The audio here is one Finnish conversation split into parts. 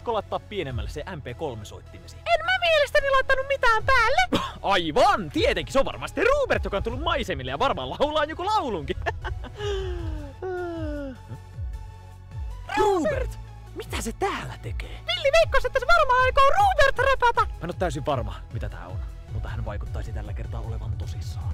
Voitko laittaa pienemmälle se MP3-soittimesi? En mä mielestäni laittanut mitään päälle. Aivan! Tietenkin, se on varmasti Robert, joka on tullut maisemille ja varmaan laulaa joku laulunkin. Robert! Mitä se täällä tekee? Villi veikkasi, että se varmaan aikoo Robert repata. Mä en oo täysin varma, mitä tää on, mutta hän vaikuttaisi tällä kertaa olevan tosissaan.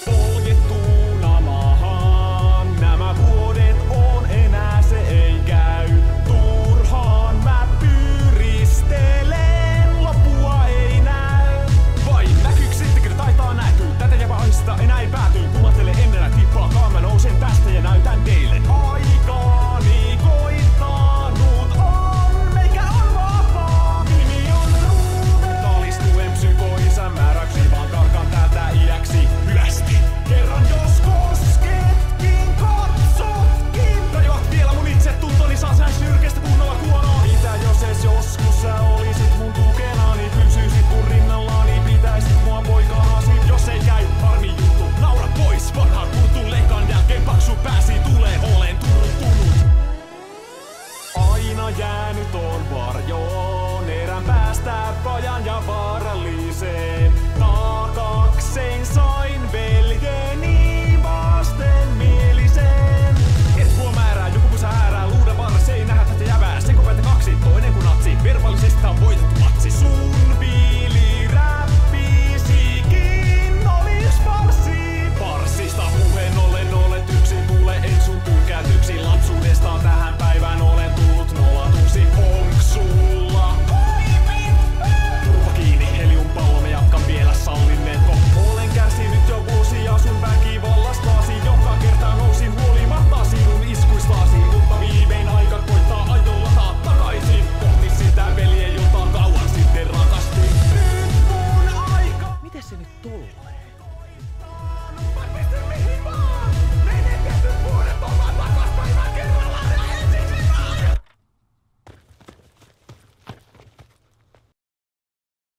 Poljettuna maahan, nämä vuodet on enää se ei käy. Turhaan mä pyyristelen, loppua ei näy. Vai näkyykö sittenkin taitaa näkyy, tätä jävä aista enää ei pääty. Kumattele ennen tippaakaan, mä nousen tästä ja näytän teille. Aikaani koittanut on, meikä on vapaa. Nimi on Ruben. Talistuen psykoisän määräksi, vaan karkaan täältä iäksi hyvästi. Kerran jos kosketkin, katsotkin. Tajuat vielä mun itsetuntoni, saa sä syrkestä kunnolla kuonoa. Mitä jos ees joskus sä olisit mun tukenani, pysyisit mun rinnallani, pitäisit mua poikaasi. Jos ei käy, harmi juttu, naura pois. Vanhaan kurtun leikan jälkeen paksu pääsi tulee, olen turtunut. Aina jäänyt on varjoon, erän päästä pajan ja vaaralliseen. Taakaksein sain veljeni vastenmieliseen. Et huo määrää, joku pysä häärää, luuda varras ei nähdä tätä jävää. Sen kopeita kaksi, toinen kun natsi, verbaalisesti on voitettu matsi. Sun viiliräppisikin oli yks farssi. Farssista puheen ollen olet yksin, mulle en sun tyrkätyksi. Lapsuudestaan tähän päivään olen tullut nolatuksi. Onks sulla turva kiinni, heliumpallo, me jatkan vielä sallinneenko? Olen kärsinyt jo vuosia sun väkivallastasi. Joka kerta nousin huolimatta sinun iskuistasi. Mutta viimein aika koittaa aion lataa takaisin kohti sitä veljeä, jota kauan sitten rakastin. Nyt mun aika. Miten se nyt tolleen?